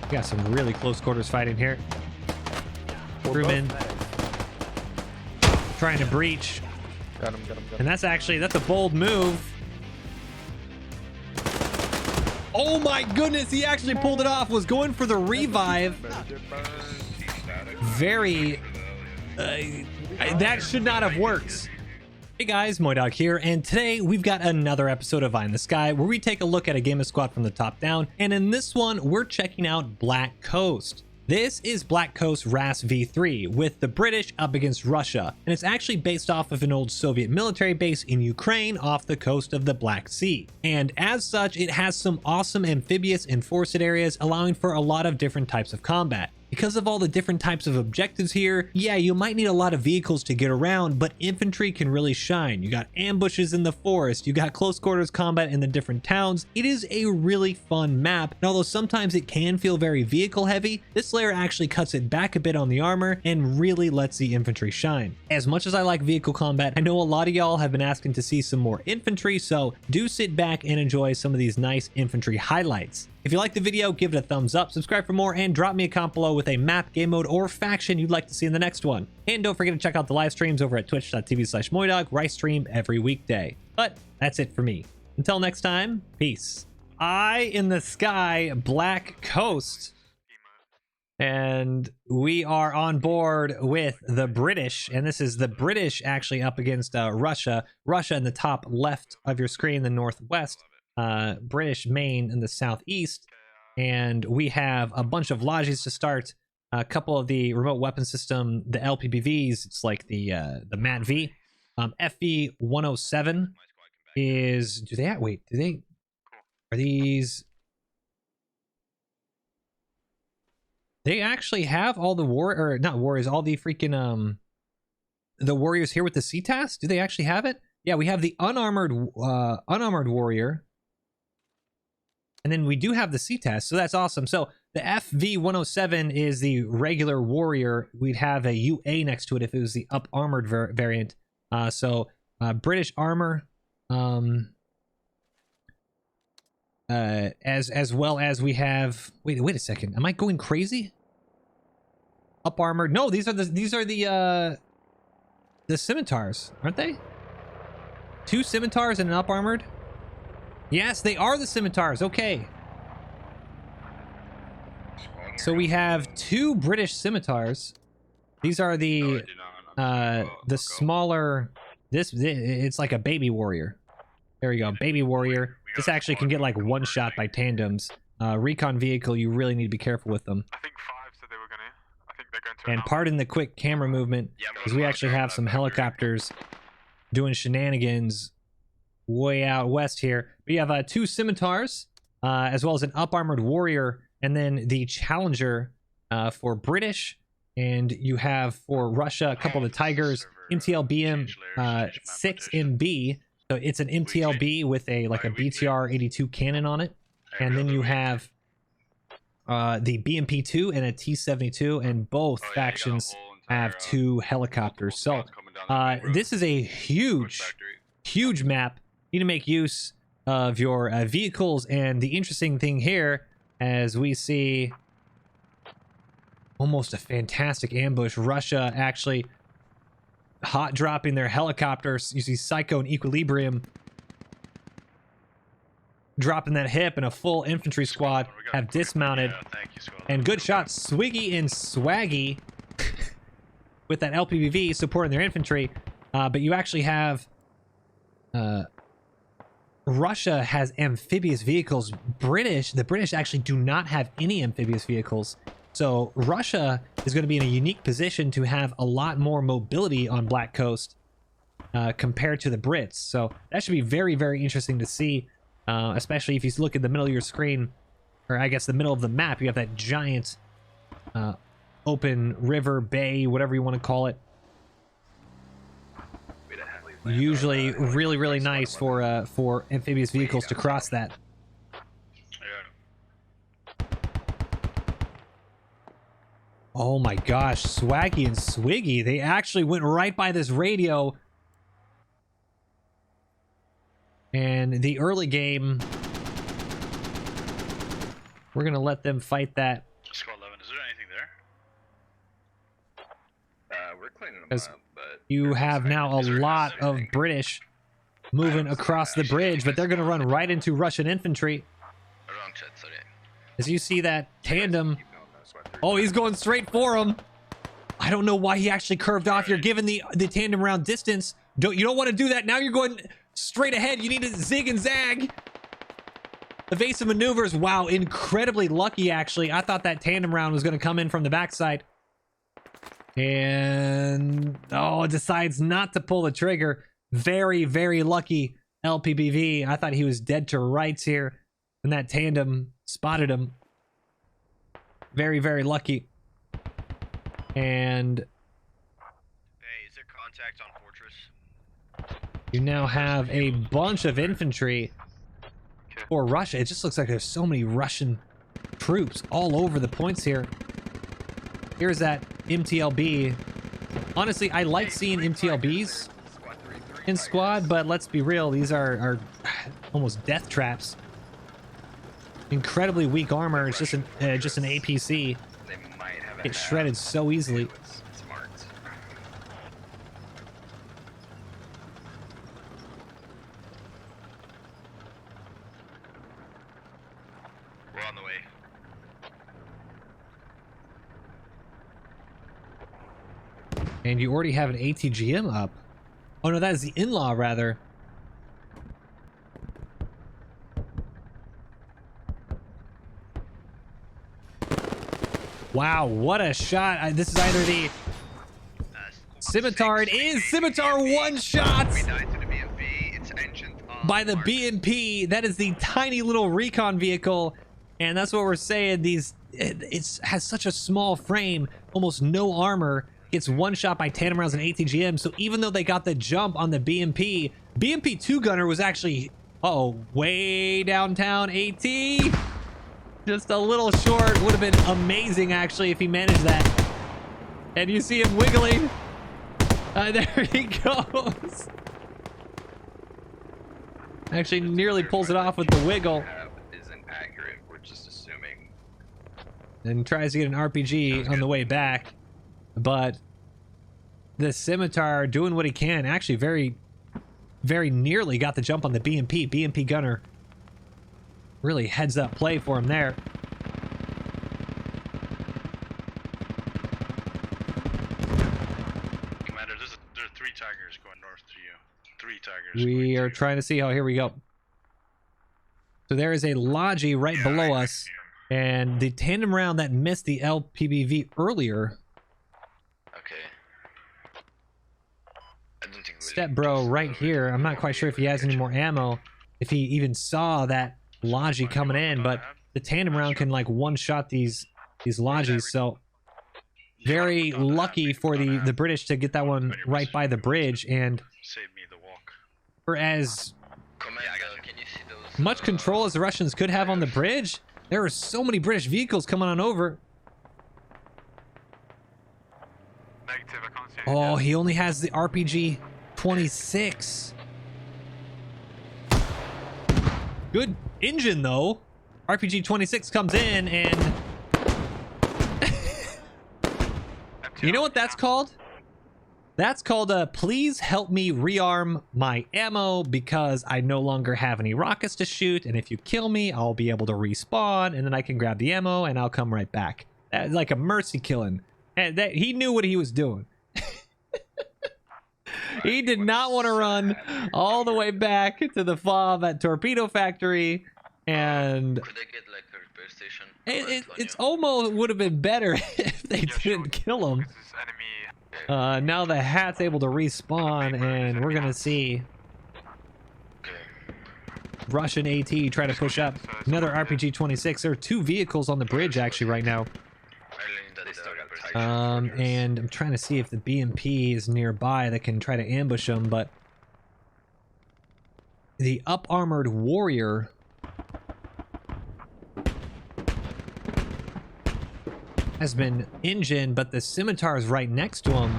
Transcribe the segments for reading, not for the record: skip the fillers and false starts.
We got some really close quarters fighting here. Crewman trying to breach. Got him. And that's a bold move. Oh my goodness, he actually pulled it off. Was going for the revive. Very that should not have worked. Hey guys, MoiDawg here, and today we've got another episode of Eye in the Sky where we take a look at a game of squad from the top down, and in this one we're checking out Black Coast. This is Black Coast RAS v3 with the British up against Russia, and it's actually based off of an old Soviet military base in Ukraine off the coast of the Black Sea. And as such, it has some awesome amphibious and forested areas, allowing for a lot of different types of combat. Because of all the different types of objectives here, yeah, you might need a lot of vehicles to get around, but infantry can really shine. You got ambushes in the forest, you got close quarters combat in the different towns. It is a really fun map, and although sometimes it can feel very vehicle heavy, this layer actually cuts it back a bit on the armor and really lets the infantry shine. As much as I like vehicle combat, I know a lot of y'all have been asking to see some more infantry, so do sit back and enjoy some of these nice infantry highlights. If you liked the video, give it a thumbs up, subscribe for more, and drop me a comment below with a map, game mode, or faction you'd like to see in the next one. And don't forget to check out the live streams over at twitch.tv/MoiDawg, where I stream every weekday. But that's it for me. Until next time, peace. Eye in the Sky, Black Coast. And we are on board with the British, and this is the British actually up against Russia. Russia in the top left of your screen, the northwest. British main in the southeast, and we have a bunch of lodges to start. A couple of the remote weapon system, the LPPVs. It's like the MAT-V. FV-107 is. Are these? They actually have all the all the freaking the warriors here with the CTAS. Do they actually have it? Yeah, we have the unarmored warrior. And then we do have the CTAS, so that's awesome. So the FV-107 is the regular warrior. We'd have a UA next to it if it was the up armored variant. British armor, as well as we have. Wait a second. Am I going crazy? Up armored? No, these are the scimitars, aren't they? 2 scimitars and an up armored. Yes, they are the scimitars. Okay. So we have 2 British scimitars. These are the smaller. It's like a baby warrior. There we go, baby warrior. This actually can get like one shot by tandems. Recon vehicle, you really need to be careful with them. I think 5 said they were gonna. I think they're going to. And pardon the quick camera movement, because we actually have some helicopters doing shenanigans way out west here. We have 2 scimitars, as well as an up armored warrior, and then the challenger for British, and you have for Russia a couple of the tigers, MTL BM6MB. So it's an MTLB with a BTR 82 cannon on it, and then you have the BMP2 and a T72, and both factions have 2 helicopters. So this is a huge map. You need to make use of your vehicles, and the interesting thing here, as we see almost a fantastic ambush, Russia actually hot dropping their helicopters. You see Psycho and Equilibrium dropping that hip, and a full infantry squad have dismounted. And good shots, Swiggy and Swaggy with that LPPV supporting their infantry. But you actually have Russia has amphibious vehicles. The British actually do not have any amphibious vehicles. So Russia is going to be in a unique position to have a lot more mobility on Black Coast compared to the Brits. So that should be very, very interesting to see, especially if you look at the middle of your screen, or I guess the middle of the map. You have that giant open river, bay, whatever you want to call it. Usually really, really nice for amphibious vehicles to cross that. Oh my gosh, Swaggy and Swiggy, they actually went right by this radio. And the early game We're gonna let them fight that. Squad 11, is there anything there? We're cleaning them Because up, but you have now a lot of British moving across the bridge, but they're gonna run right into Russian infantry. wrong chat, sorry. As you see that tandem. Keep going, that's what they're Oh, he's going straight for him. I don't know why he actually curved off. You're given the tandem round distance. You don't want to do that. Now you're going straight ahead. You need to zig and zag. Evasive maneuvers. Wow, incredibly lucky, actually. I thought that tandem round was going to come in from the backside. And, oh, decides not to pull the trigger. Very, very lucky LPBV. I thought he was dead to rights here. And that tandem spotted him. Very, very lucky. And Hey, is there contact on Fortress? you now have a bunch of infantry for Russia. It just looks like there's so many Russian troops all over the points here. Here's that MTLB. Honestly, I like seeing MTLBs in squad, but let's be real, these are almost death traps. Incredibly weak armor. It's just an APC. They might have Get shredded so easily. It's marked. We're on the way. And you already have an ATGM up. Oh no, that is the in-law rather. Wow, what a shot. This is either the Scimitar. It is Scimitar one shot We died to the BMP. It's ancient. by the BMP. That is the tiny little recon vehicle. And that's what we're saying. It has such a small frame, almost no armor. Gets one shot by tandem rounds and ATGM. So even though they got the jump on the BMP, BMP 2 gunner was actually, way downtown AT. Just a little short. Would have been amazing, actually, if he managed that. And you see him wiggling. There he goes. Actually, nearly pulls it off with the wiggle. Isn't accurate. We're just assuming. And tries to get an RPG on the way back. But the Scimitar doing what he can. Actually, very, very nearly got the jump on the BMP. BMP gunner. Really heads up play for him there. Commander, there are 3 Tigers going north to you. 3 Tigers. We are trying to see. Oh, here we go. So there is a Logi right below us. And the tandem round that missed the LPBV earlier. Okay. I don't think Step bro right here. I'm not quite sure if he has any more ammo. If he even saw that Logi coming in, but the tandem round can like one-shot these Logis, so very lucky for the British to get that one right by the bridge. And Save me the walk. for as Commander, can you see those? much control as the Russians could have on the bridge, there are so many British vehicles coming on over. Negative, I can't see it. Oh, he only has the RPG 26. Good engine though. RPG 26 comes in and you know what that's called? That's called please help me rearm my ammo because I no longer have any rockets to shoot, and if you kill me, I'll be able to respawn and then I can grab the ammo and I'll come right back. Like a mercy killing. And that he knew what he was doing. He did not want to run all the way back to the FOB at Torpedo Factory, and Could I get like a repair station? it's almost would have been better if they didn't kill him. This is enemy. Now the hat's able to respawn, and we're gonna see Russian AT try to push up. Another RPG 26. There are 2 vehicles on the bridge actually right now. And I'm trying to see if the BMP is nearby that can try to ambush them, but the up-armored warrior has been engined, but the Scimitar is right next to him,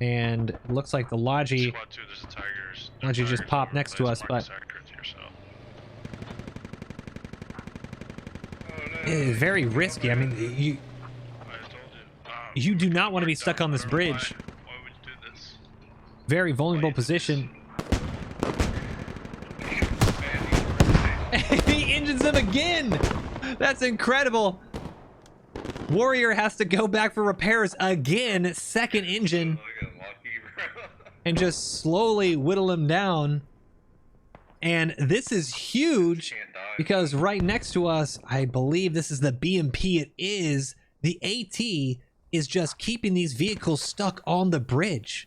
and it looks like the Logi Squad 2, there's a Tigers. Logi just popped next to us, but Sector to yourself. Oh no. very risky. I mean, you do not want to be stuck on this bridge. Why would you do this? Very vulnerable position. He engines them again. That's incredible. Warrior has to go back for repairs again, second engine, and just slowly whittle him down. And this is huge because right next to us, I believe this is the BMP. It is the AT is just keeping these vehicles stuck on the bridge.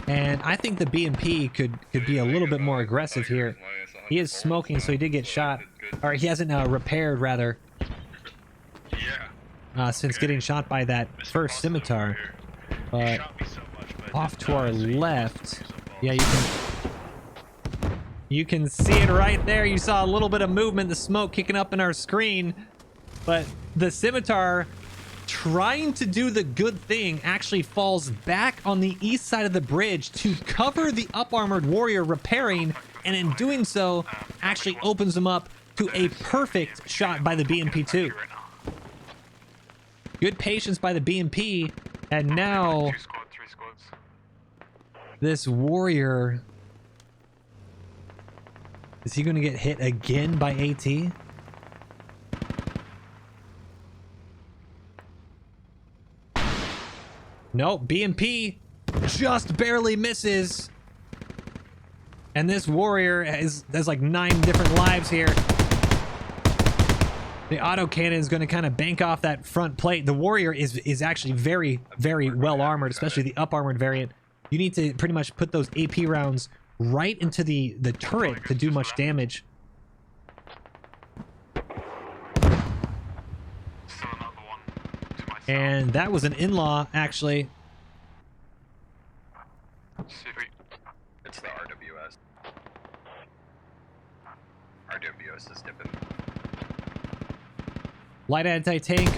And I think the BMP could be a little bit more aggressive here. He is smoking, so he did get shot. Or he hasn't repaired, rather. Since getting shot by that first scimitar. But off to our left. Yeah, you can see it right there. You saw a little bit of movement, the smoke kicking up in our screen. But the scimitar, trying to do the good thing, actually falls back on the east side of the bridge to cover the up-armored warrior repairing, and in doing so actually opens them up to a perfect shot by the BMP-2. Good patience by the BMP, and now 2 squad, 3 squads. this warrior, is he going to get hit again by AT? Nope, BMP just barely misses. And this warrior has like 9 different lives here. The autocannon is going to kind of bank off that front plate. The warrior is actually very, very well armored, especially the up armored variant. You need to pretty much put those AP rounds right into the turret to do much damage. Still another one to my south. And that was an in-law, actually. See if we... It's the RWS. RWS is dipping. Light anti-tank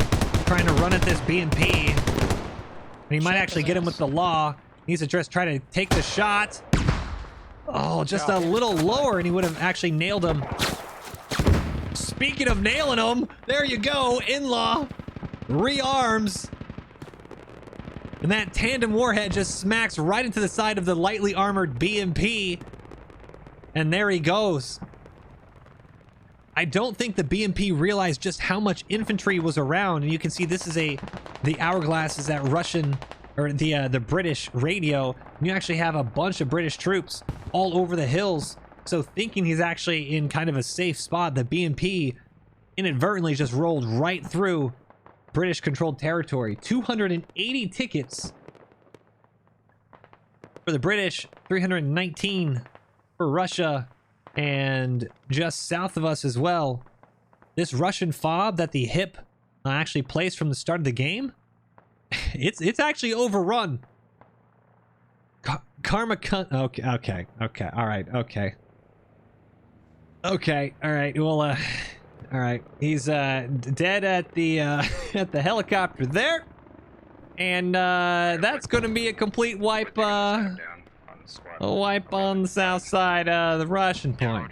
trying to run at this BMP. And he might actually get him with the law. He needs to just try to take the shot. Oh, just a little lower and he would have actually nailed him. Speaking of nailing him, there you go, in-law. Rearms. And that tandem warhead just smacks right into the side of the lightly armored BMP. And there he goes. I don't think the BMP realized just how much infantry was around, and you can see this is the hourglass is that Russian or the British radio. And you actually have a bunch of British troops all over the hills. So thinking he's actually in kind of a safe spot, the BMP inadvertently just rolled right through British controlled territory. 280 tickets for the British, 319 for Russia. And just south of us as well, this Russian fob that the hip actually placed from the start of the game, it's actually overrun. Karma okay, all right, all right, well, all right, he's dead at the at the helicopter there, and that's gonna be a complete wipe. A wipe on the south side of the Russian point.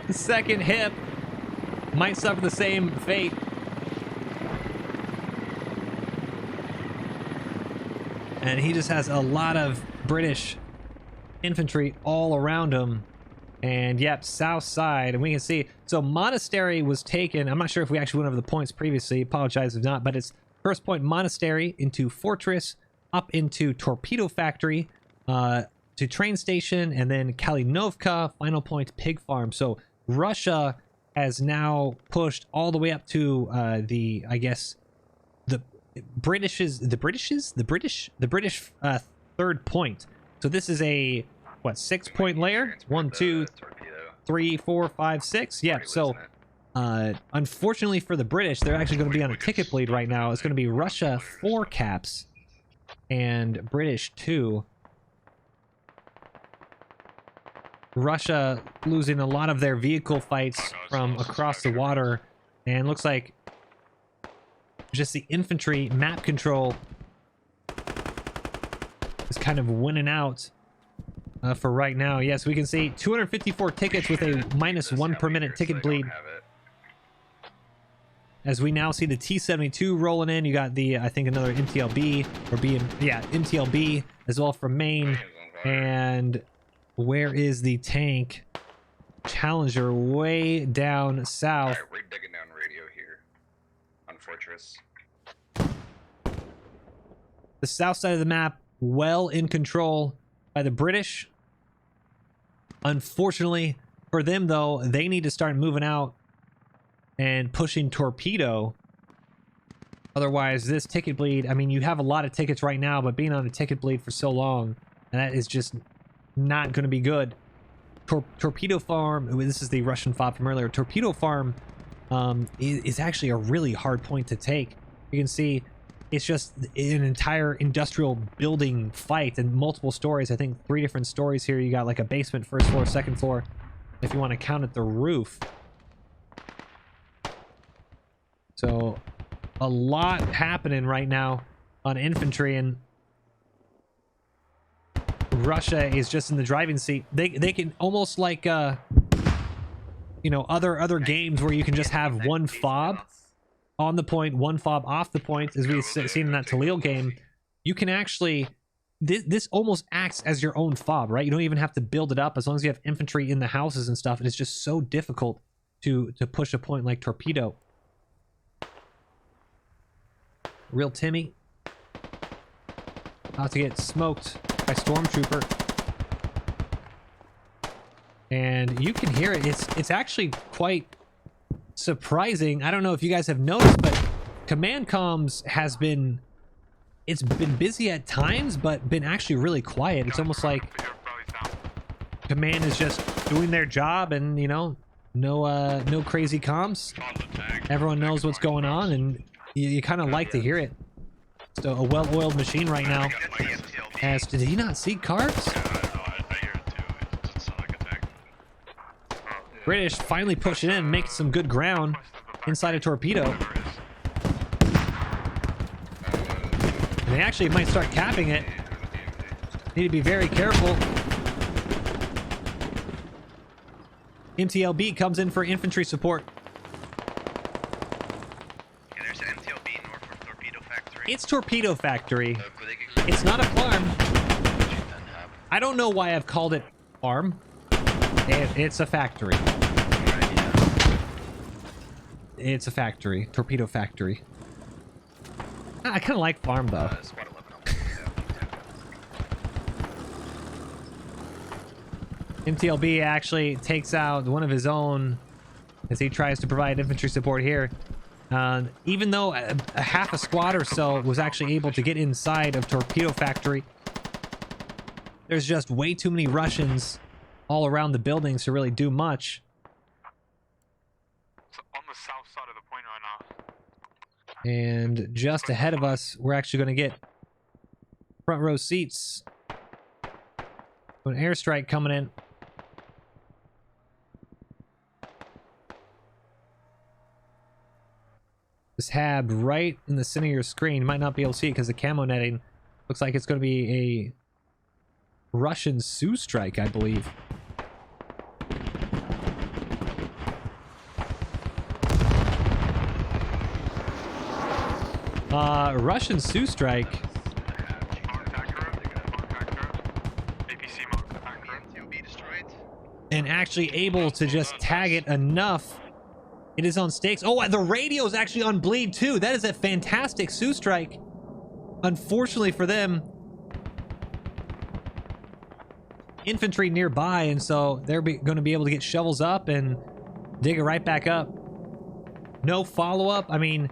The second hip might suffer the same fate. And he just has a lot of British infantry all around him. And yep, south side, and we can see, so Monastery was taken. I'm not sure if we actually went over the points previously, apologize if not, but it's first point Monastery, into Fortress, up into Torpedo Factory, to Train Station, and then Kalinovka, final point Pig Farm. So Russia has now pushed all the way up to I guess the British third point. So this is a what, 6-point layer? 1, 2, 3, 4, 5, 6. Yeah. So unfortunately for the British, they're actually going to be on a ticket bleed right now. It's going to be Russia 4 caps and British 2. Russia losing a lot of their vehicle fights from across the water, and looks like just the infantry map control is kind of winning out. for right now. Yes, we can see 254 tickets with a -1 per minute ticket bleed. As we now see the T72 rolling in. You got the, I think, another MTLB, or MTLB as well from Maine. And where is the tank? Challenger way down south. Alright, we're digging down radio here on Fortress. The south side of the map, well in control by the British. Unfortunately for them, though, they need to start moving out and pushing Torpedo. Otherwise, this ticket bleed, I mean, you have a lot of tickets right now, but being on a ticket bleed for so long, and that is just not going to be good. Torpedo Farm, this is the Russian FOB from earlier. Torpedo Farm is actually a really hard point to take. You can see it's just an entire industrial building fight and multiple stories. I think 3 different stories here. You got like a basement, first floor, second floor, if you want to count at the roof. So a lot happening right now on infantry, and Russia is just in the driving seat. They can almost like you know, other games where you can just have one FOB on the point, one FOB off the point, as we've seen in that Talil game. You can actually, this almost acts as your own FOB, right? You don't even have to build it up as long as you have infantry in the houses and stuff. And it's just so difficult to push a point like Torpedo. Real Timmy about to get smoked by Stormtrooper, and you can hear it. It's actually quite surprising. I don't know if you guys have noticed, but command comms has been, it's been busy at times, but been actually really quiet. It's almost like command is just doing their job, and you know, no crazy comms. Everyone knows what's going on, and you kind of like to hear it. So a well-oiled machine right now. As did he not see carbs? British finally pushing in, making some good ground inside a Torpedo. And they actually might start capping it. Need to be very careful. MTLB comes in for infantry support. It's Torpedo Factory. It's not a farm. I don't know why I've called it farm. It's a factory. It's a factory. Torpedo Factory. I kind of like farm though. MTLB actually takes out one of his own as he tries to provide infantry support here. Even though a half a squad or so was actually able to get inside of Torpedo Factory, there's just way too many Russians all around the buildings to really do much. It's on the south side of the point right now. And just ahead of us, we're actually going to get front row seats. An airstrike coming in. This hab right in the center of your screen. You might not be able to see it because the camo netting looks like it's going to be a Russian Sioux strike, I believe. Russian Sioux strike. And actually able to just tag it enough. It is on stakes. Oh, the radio is actually on bleed too. That is a fantastic Sioux strike. Unfortunately for them, infantry nearby, and so they're going to be able to get shovels up and dig it right back up. No follow-up. I mean,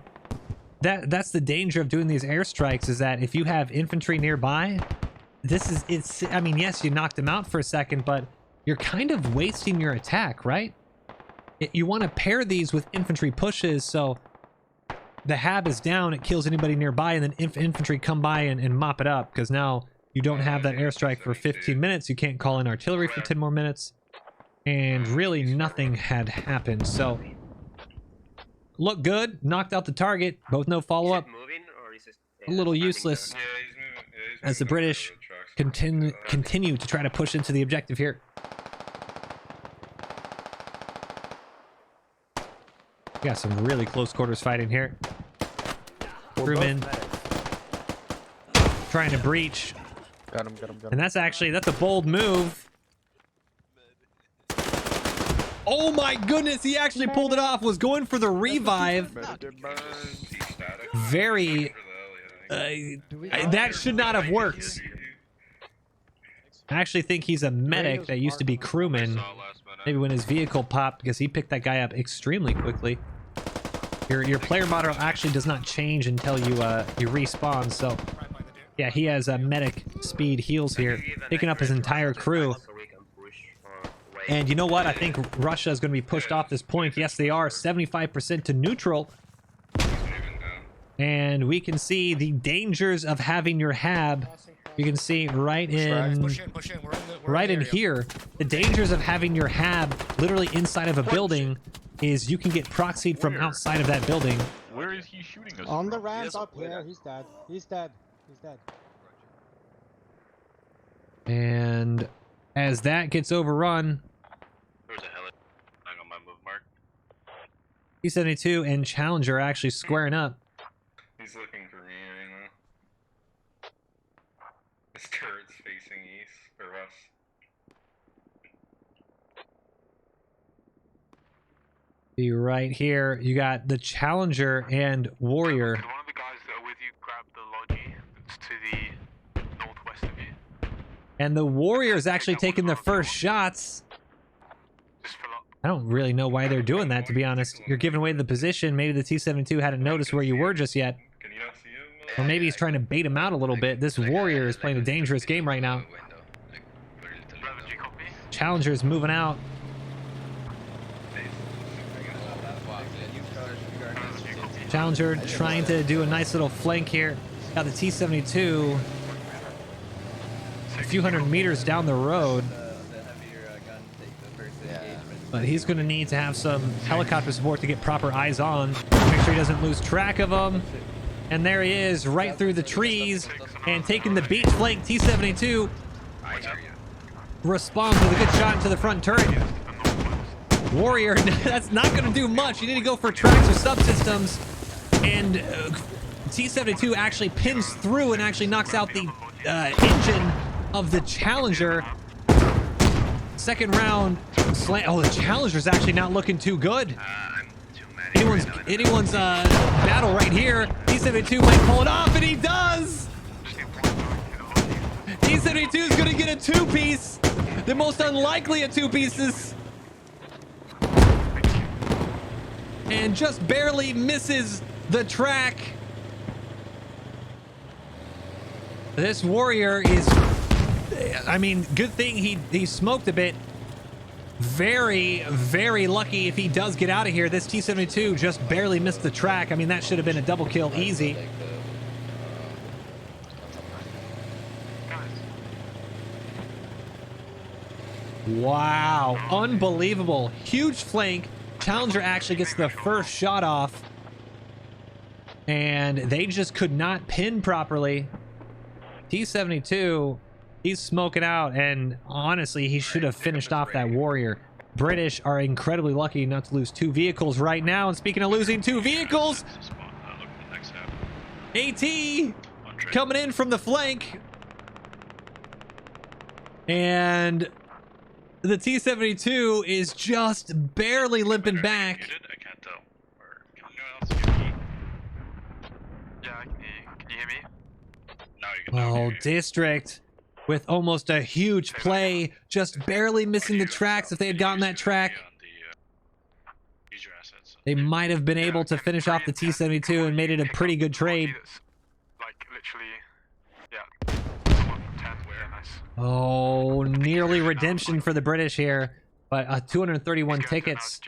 that's the danger of doing these airstrikes, is that if you have infantry nearby, I mean, yes, you knocked them out for a second, but you're kind of wasting your attack, right? You want to pair these with infantry pushes, so the hab is down, it kills anybody nearby, and then infantry come by and mop it up, because now you don't have that airstrike for 15 minutes, you can't call in artillery for 10 more minutes, and really nothing had happened. So look good, knocked out the target, both no follow-up. A little useless as the British continue to try to push into the objective here. We got some really close quarters fighting here. Crewman trying to breach. Got him. And that's a bold move. Oh my goodness, he actually pulled it off. Was going for the revive. Very that should not have worked. I actually think he's a medic that used to be crewman. Maybe when his vehicle popped, because he picked that guy up extremely quickly. Your player model actually does not change until you respawn. So yeah, he has a medic speed heals here, picking up his entire crew. And you know what? I think Russia is going to be pushed off this point. Yes, they are. 75% to neutral. And we can see the dangers of having your hab. You can see right in here, the dangers of having your hab literally inside of a building is you can get proxied from outside of that building. Where is he shooting us? On the ramp up here. He's dead. He's dead. And as that gets overrun, There's a heli on my move mark. T72 and Challenger are actually squaring up. He's looking for me right now. His turret's facing east or west. See right here, you got the Challenger and Warrior. Could one of the guys that are with you grab the Logi that's to the northwest of you? And the Warrior is actually taking the first shots. Just fill up. I don't really know why they're doing that, to be honest. You're giving away the position. Maybe the T-72 hadn't noticed where you were just yet. Can you not see him? Or maybe he's trying to bait him out a little bit. This Warrior is playing a dangerous game right now. Reverend, you copy? Challenger's moving out. Challenger trying to do a nice little flank here. Got the T-72 a few hundred meters down the road. But he's going to need to have some helicopter support to get proper eyes on. Make sure he doesn't lose track of them. And there he is, right through the trees. And taking the beach flank, T-72 responds with a good shot into the front turret. Warrior, that's not going to do much. You need to go for tracks or subsystems. And T-72 actually pins through and actually knocks out the engine of the Challenger. Second round slam. Oh, the Challenger's actually not looking too good. Anyone's battle right here. T-72 might pull it off, and he does. T-72 is going to get a two-piece. The most unlikely of two pieces. And just barely misses the track. This Warrior is, I mean, good thing he smoked a bit. Very, very lucky if he does get out of here. This T-72 just barely missed the track. I mean, that should have been a double kill easy. Wow, unbelievable. Huge flank. Challenger actually gets the first shot off. And they just could not pin properly. T-72, he's smoking out, and honestly, he should have finished off that Warrior. British are incredibly lucky not to lose two vehicles right now. And speaking of losing two vehicles, AT coming in from the flank. And the T-72 is just barely limping back. I can't tell. Or can anyone else hear me? Yeah, I can hear you. Can you hear me? No, you can Oh, District with almost a huge play, just barely missing the tracks. If they had gotten that track, they might have been able to finish off the T-72 and made it a pretty good trade. Like, literally, yeah. 10, yeah, nice. Oh, nearly redemption for the British here, but 231 tickets.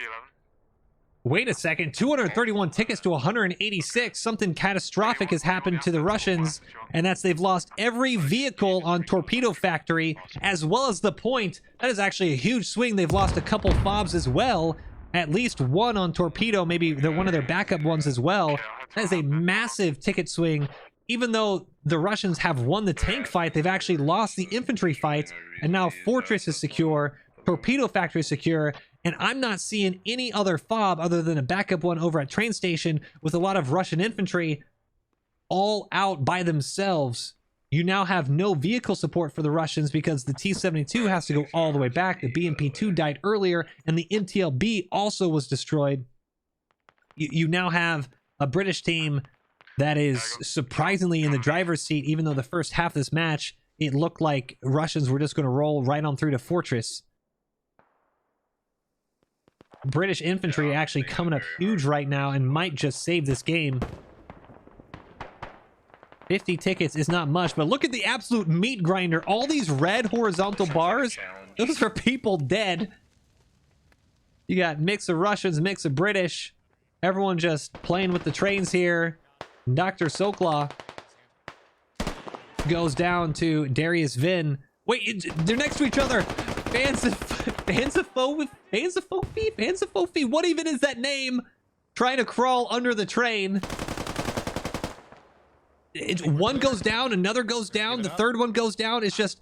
Wait a second, 231 tickets to 186. Something catastrophic has happened to the Russians, and that's they've lost every vehicle on Torpedo Factory, as well as the point. That is actually a huge swing. They've lost a couple FOBs as well. At least one on Torpedo, maybe they're one of their backup ones as well. That is a massive ticket swing. even though the Russians have won the tank fight, they've actually lost the infantry fight, and now Fortress is secure, Torpedo Factory is secure, and I'm not seeing any other fob other than a backup one over at train station with a lot of Russian infantry all out by themselves. You now have no vehicle support for the Russians because the T-72 has to go all the way back. The BMP-2 died earlier, and the MTLB also was destroyed. You now have a British team that is surprisingly in the driver's seat, even though the first half of this match, it looked like Russians were just going to roll right on through to Fortress. British infantry actually coming up huge right now and might just save this game. 50 tickets is not much, but look at the absolute meat grinder. All these red horizontal bars, those are people dead. You got mix of Russians, mix of British. Everyone just playing with the trains here. Dr. Soklaw goes down to Darius Vin. Wait, they're next to each other. Fansifofi? What even is that name? Trying to crawl under the train. One goes down, another goes down, the third one goes down. It's just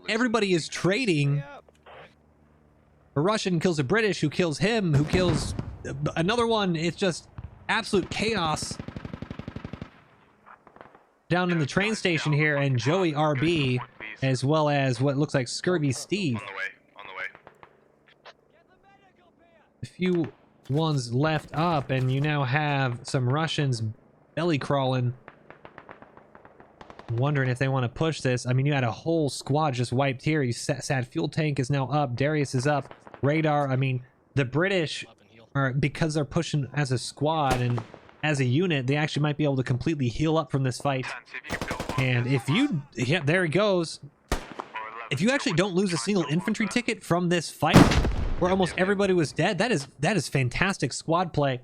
everybody is trading. A Russian kills a British, who kills him, who kills another one. It's just absolute chaos down in the train station here, and Joey RB, as well as what looks like Scurvy Steve. On the way. A few ones left up, and you now have some Russians belly crawling, wondering if they want to push this. I mean, you had a whole squad just wiped here. You sad fuel tank is now up. Darius is up. Radar. I mean, the British are, because they're pushing as a squad and as a unit, they actually might be able to completely heal up from this fight. And if you, yeah, there he goes. If you actually don't lose a single infantry ticket from this fight, where almost everybody was dead, that is fantastic squad play.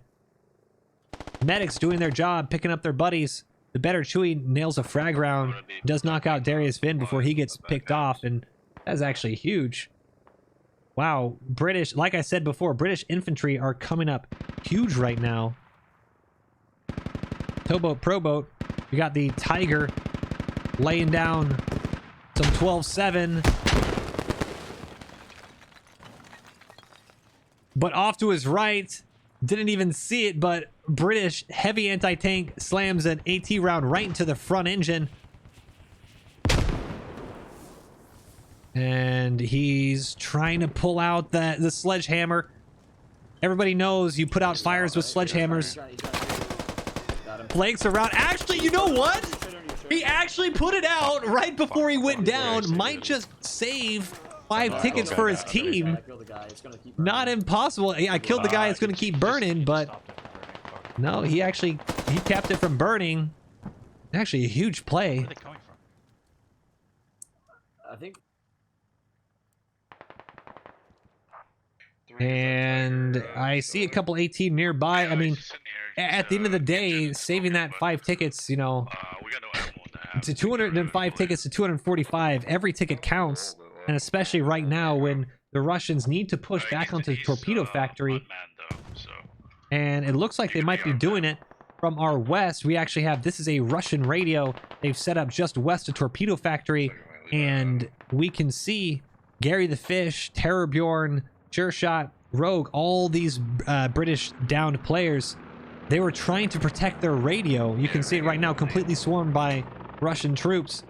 Medics doing their job, picking up their buddies. The better Chewie nails a frag round, does knock out Darius Vin before he gets picked off, and that's actually huge. Wow, British, like I said before, British infantry are coming up huge right now. Towboat, Proboat, we got the Tiger laying down some 12-7. But off to his right, didn't even see it, but British heavy anti-tank slams an AT round right into the front engine. And he's trying to pull out the sledgehammer. Everybody knows you put out fires with sledgehammers. Flakes around. Actually, you know what? He actually put it out right before he went down. Might just save 5 tickets for his team. Not impossible. I killed the guy. It's going to keep burning, but no, he kept it from burning. Actually, a huge play. Where are they coming from? I think. And I see a couple AT nearby. I mean, at the end of the day, saving that 5 tickets, you know, We got no ammo in that. to 205 tickets to 245, every ticket counts. And especially right now when the Russians need to push back onto the Torpedo Factory. And it looks like they might be doing it from our west. We actually have, this is a Russian radio they've set up just west of Torpedo Factory. And we can see Gary the Fish, Terror Bjorn, Sure Shot, Rogue, all these British downed players. They were trying to protect their radio. You can see it right now, completely swarmed by Russian troops.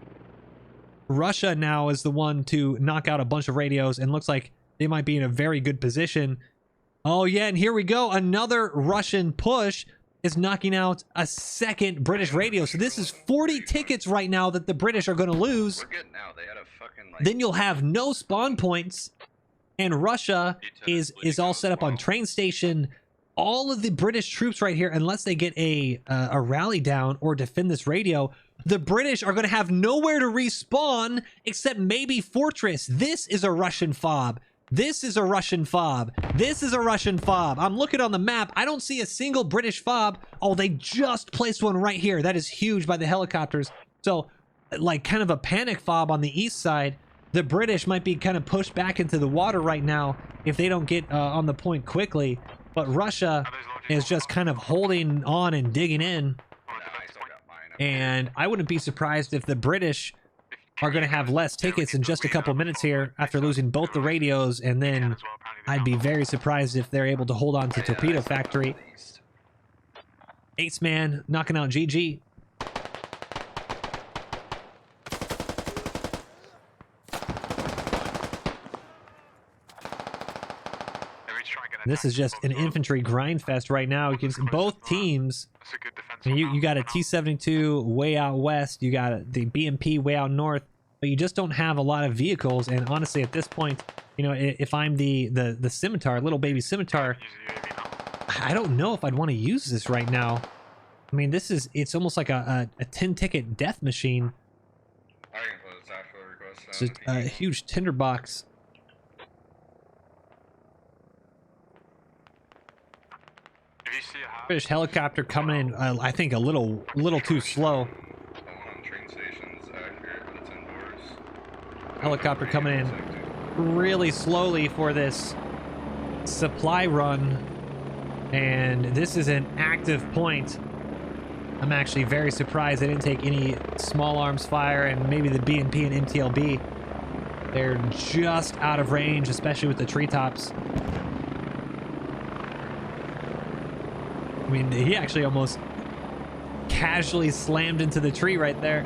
Russia now is the one to knock out a bunch of radios, and looks like they might be in a very good position. Oh yeah, and here we go. Another Russian push is knocking out a second British radio. So this is 40 tickets right now that the British are going to lose. We're good now. They had a fucking, like, Then you'll have no spawn points, and Russia is all set up on train station. All of the British troops right here, unless they get a rally down or defend this radio, the British are going to have nowhere to respawn except maybe Fortress. This is a Russian fob. This is a Russian fob. This is a Russian fob. I'm looking on the map. I don't see a single British fob. Oh, they just placed one right here. That is huge by the helicopters. So, like, kind of a panic fob on the east side. The British might be kind of pushed back into the water right now if they don't get on the point quickly. But Russia is just kind of holding on and digging in. nah, I still got mine. And I wouldn't be surprised if the British are going to have less tickets in just a couple minutes here after losing both the radios, and then I'd be very surprised if they're able to hold on to Torpedo Factory. Ace Man knocking out GG. This is just an infantry grind fest right now. You can see both teams. And you got a T-72 way out west. You got the BMP way out north. But you just don't have a lot of vehicles. And honestly, at this point, you know, if I'm the scimitar, little baby scimitar, I don't know if I'd want to use this right now. I mean, it's almost like a 10-ticket death machine. It's a huge tinderbox. British helicopter coming in, I think a little too slow. Helicopter coming in really slowly for this supply run, and this is an active point. I'm actually very surprised they didn't take any small arms fire, and maybe the BMP and MTLB. They're just out of range, especially with the treetops. I mean, he actually almost casually slammed into the tree right there.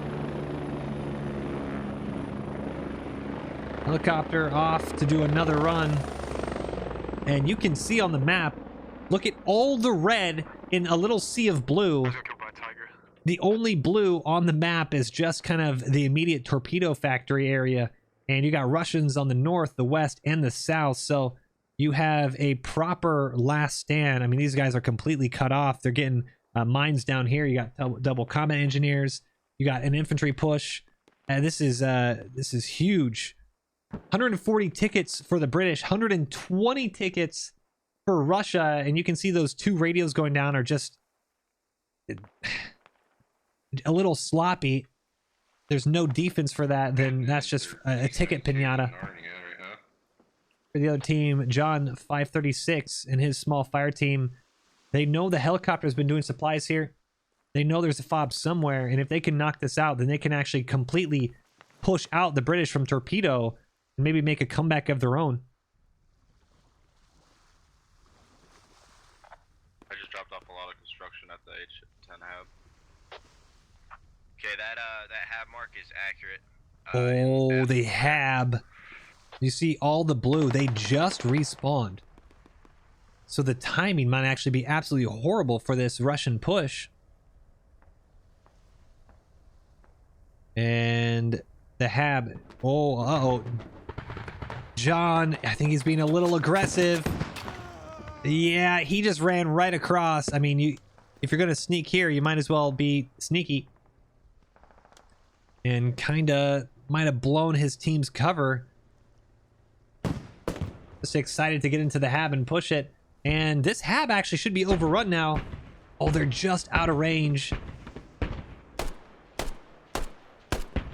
Helicopter off to do another run. And you can see on the map, look at all the red in a little sea of blue. The only blue on the map is just kind of the immediate torpedo factory area. And you got Russians on the north, the west, and the south. So you have a proper last stand. I mean, these guys are completely cut off. They're getting mines down here. You got double combat engineers. You got an infantry push. This is huge. 140 tickets for the British, 120 tickets for Russia, and you can see those two radios going down are just a little sloppy. There's no defense for that. Then that's just a ticket pinata. For the other team, John 536 and his small fire team, they know the helicopter's been doing supplies here. They know there's a fob somewhere, and if they can knock this out, then they can actually completely push out the British from torpedo and maybe make a comeback of their own. I just dropped off a lot of construction at the H10 hab. Okay, that hab mark is accurate. Oh, the hab. You see all the blue. They just respawned. So the timing might actually be absolutely horrible for this Russian push. And the hab. Oh, uh-oh. John, I think he's being a little aggressive. Yeah, he just ran right across. I mean, if you're going to sneak here, you might as well be sneaky. And kind of might have blown his team's cover. Just excited to get into the hab and push it. And this hab actually should be overrun now. Oh, they're just out of range.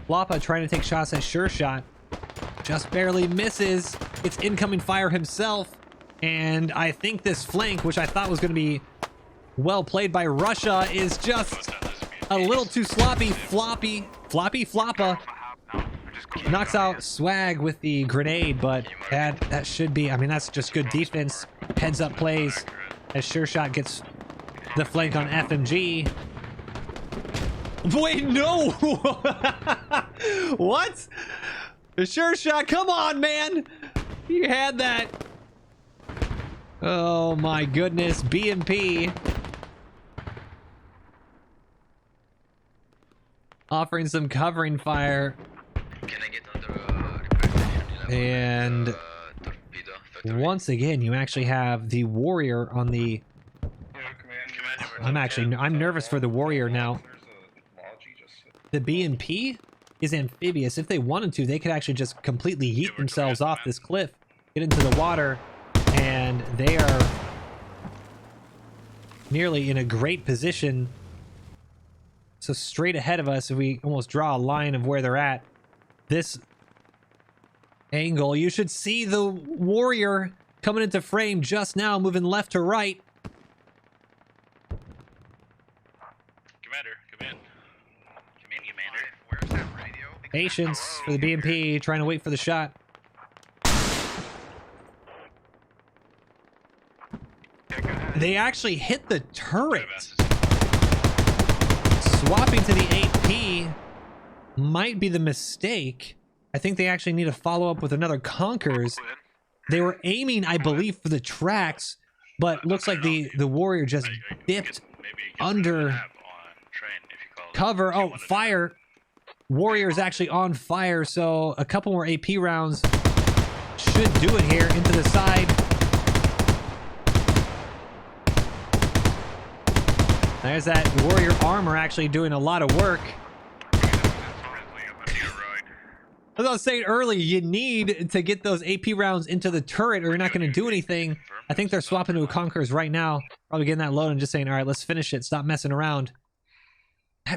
Floppa trying to take shots at Sure Shot. Just barely misses. It's incoming fire himself. And I think this flank, which I thought was going to be well played by Russia, is just a little too sloppy. Floppa knocks out Swag with the grenade, but that should be, I mean, that's just good defense. Heads up plays as Sure Shot gets the flank on FMG. Wait, no! What? The Sure Shot, come on, man! You had that. Oh my goodness, BMP. Offering some covering fire. Can I get under And once again, you actually have the Warrior on the... I'm nervous for the Warrior now. The BMP is amphibious. If they wanted to, they could actually just completely yeet themselves off this cliff, get into the water, and they are nearly in a great position. So straight ahead of us, if we almost draw a line of where they're at, this angle, you should see the Warrior coming into frame just now, moving left to right. Commander, come in. Patience for the BMP, trying to wait for the shot. They actually hit the turret. Swapping to the AP might be the mistake. I think they actually need to follow up with another Conkers. They were aiming, I believe, for the tracks, but looks like the warrior just dipped under cover. Oh, fire. Warrior is actually on fire, so a couple more AP rounds should do it here into the side. There's that warrior armor actually doing a lot of work. As I was saying earlier, you need to get those AP rounds into the turret or you're not going to do anything. I think they're swapping to a Conquerors right now. Probably getting that load and just saying, all right, let's finish it. Stop messing around.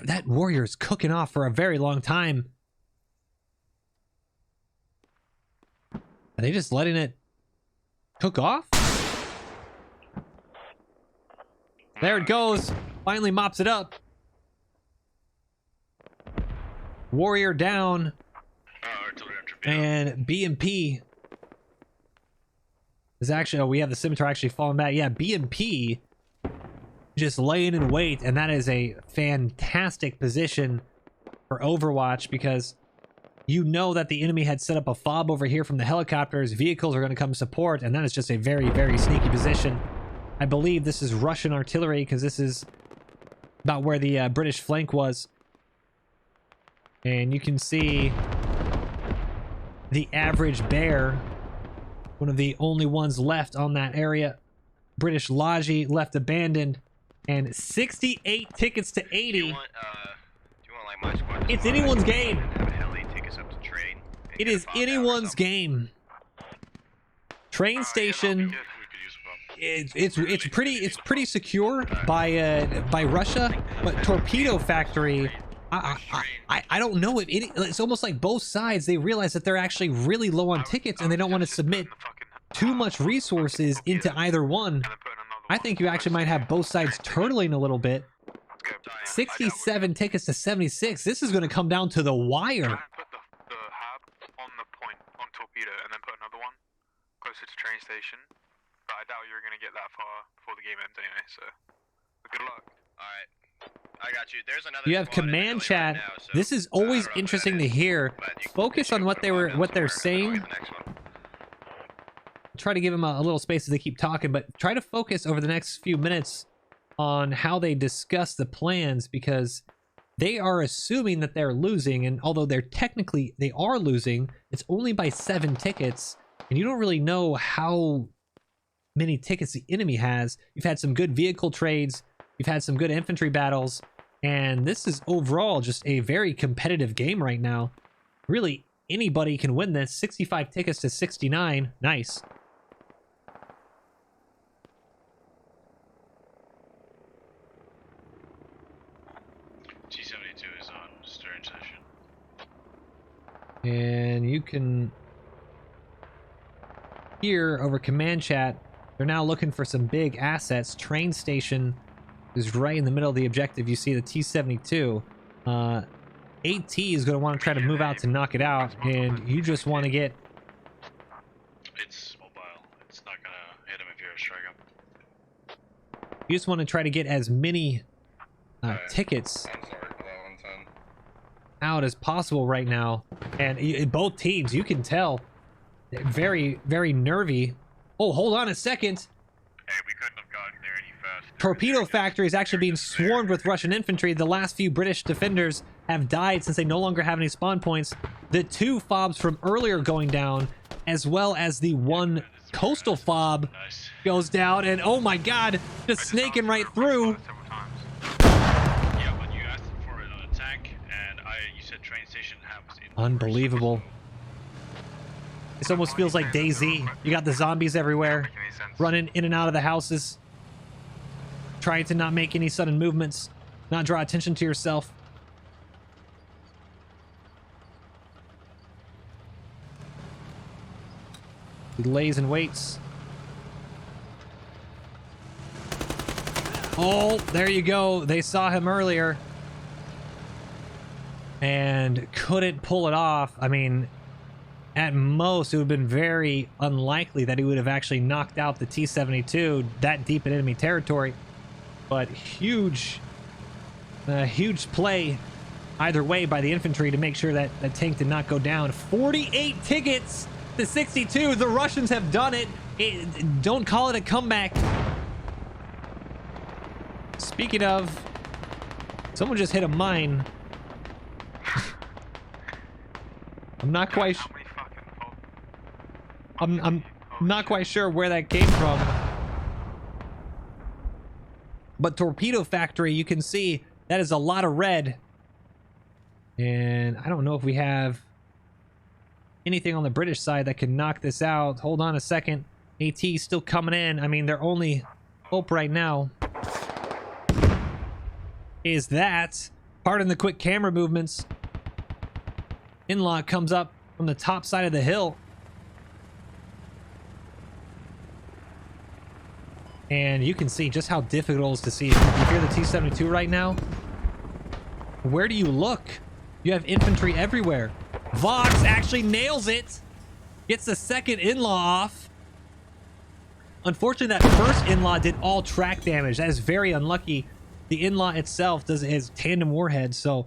That warrior is cooking off for a very long time. Are they just letting it cook off? There it goes. Finally mops it up. Warrior down. And BMP is actually, oh, we have the scimitar actually falling back. Yeah, BMP just laying in wait, and that is a fantastic position for Overwatch because you know that the enemy had set up a fob over here from the helicopters. Vehicles are going to come support, and that is just a very, very sneaky position. I believe this is Russian artillery because this is about where the British flank was. And you can see the average bear, one of the only ones left on that area. British Logi left abandoned, and 68 tickets to 80. Do you want like my squad? It's anyone's game. Have a heli take us up to train. It is anyone's game. Train station. It's pretty secure by Russia, but Torpedo Factory. I don't know if it's almost like both sides, they realize that they're actually really low on tickets and they don't want to submit too much resources into either one. I think you actually might have both sides turtling a little bit. 67 tickets to 76. This is going to come down to the wire. Put the hab on the point on Torpedo and then put another one closer to train station. But I doubt you're going to get that far before the game ends anyway, so good luck. Alright. I got you. There's another. You have command chat. Right now, so this is always interesting to hear. Focus on what they're saying. Try to give them a little space as they keep talking, but try to focus over the next few minutes on how they discuss the plans, because they are assuming that they're losing, and although they are losing, it's only by 7 tickets, and you don't really know how many tickets the enemy has. You've had some good vehicle trades. You've had some good infantry battles, and this is overall just a very competitive game right now. Really, anybody can win this. 65 tickets to 69. Nice. T72 is on stern session. And you can hear over command chat, they're now looking for some big assets. Train station is right in the middle of the objective. You see the T-72. AT is going to want to try to move out to knock it out, and you just want to get... It's mobile. It's not going to hit him if you're a strike him. You just want to try to get as many tickets out as possible right now. And both teams, you can tell, they're very, very nervy. Oh, hold on a second. Hey, we couldn't have gotten there any faster. Torpedo Factory is actually being swarmed with Russian infantry. The last few British defenders have died since they no longer have any spawn points. The 2 fobs from earlier going down, as well as the 1 coastal fob goes down, and oh my god, just snaking right through. Yeah, when you asked for an attack, and you said train station was in. Unbelievable. This almost feels like DayZ. You got the zombies everywhere, running in and out of the houses, trying to not make any sudden movements, not draw attention to yourself. He lays and waits. Oh, there you go. They saw him earlier. and couldn't pull it off. I mean, at most, it would have been very unlikely that he would have actually knocked out the T-72 that deep in enemy territory. But huge play either way by the infantry to make sure that the tank did not go down. 48 tickets to 62. The Russians have done it. Don't call it a comeback. Speaking of, someone just hit a mine. I'm not quite I'm not quite sure where that came from. But Torpedo Factory, you can see that is a lot of red. And I don't know if we have anything on the British side that can knock this out. Hold on a second. AT still coming in. I mean, their only hope right now is that, pardon the quick camera movements, Inlock comes up from the top side of the hill. And you can see just how difficult it is to see. If you're the T-72 right now, where do you look? You have infantry everywhere. Vox actually nails it. Gets the second in-law off. Unfortunately, that first in-law did all track damage. That is very unlucky. The in-law itself has tandem warhead, so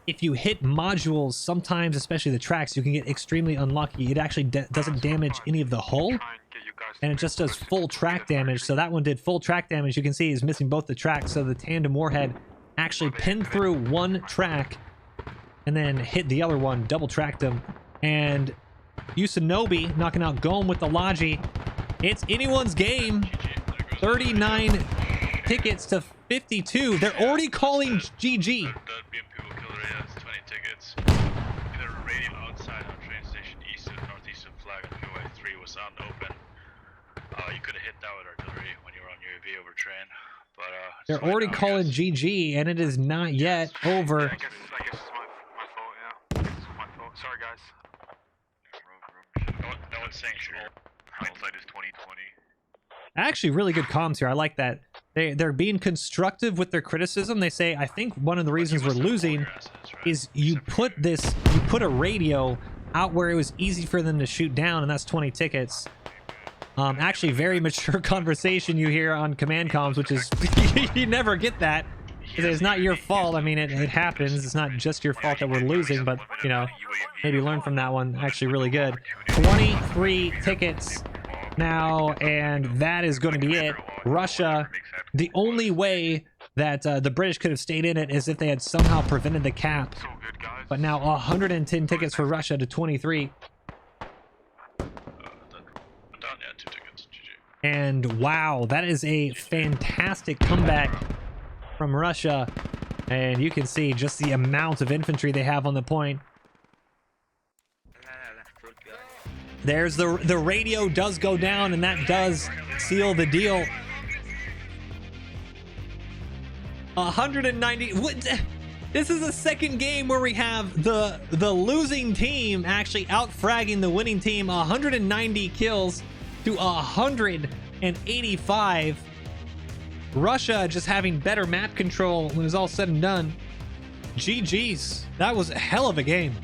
if you hit modules, sometimes, especially the tracks, you can get extremely unlucky. It actually doesn't damage any of the hull, and it just does full track damage. So that one did full track damage. You can see he's missing both the tracks, so the tandem warhead actually pinned through one track and then hit the other one, double tracked him. And Usanobi knocking out Gome with the Logi. It's anyone's game. 39 tickets to 52. They're already calling GG. That BMP will kill the radar, 20 tickets. Either radial outside our train station east of northeast of flag on POI 3 was unopened. You could have hit that with artillery when you were on UAV over train. But they're already calling GG, and it is not yet over. I guess it's my fault, yeah. It's my fault. Sorry, guys. No one's saying sure. Hindsight is 2020. Actually, really good comms here. I like that. They're being constructive with their criticism. They say, I think one of the reasons we're losing is you put a radio out where it was easy for them to shoot down, and that's 20 tickets. Actually, very mature conversation you hear on command comms, which is you never get that. It's not your fault. I mean, it happens. It's not just your fault that we're losing, but you know, maybe learn from that one. Actually, really good. 23 tickets now, and that is going to be it. Russia, the only way that the British could have stayed in it is if they had somehow prevented the cap. But now 110 tickets for Russia to 23. And wow, that is a fantastic comeback from Russia. And you can see just the amount of infantry they have on the point. There's the radio does go down, and that does seal the deal. 190. This is the second game where we have the losing team actually out-fragging the winning team. 190 kills to 185. Russia just having better map control when it's all said and done. GG's. That was a hell of a game.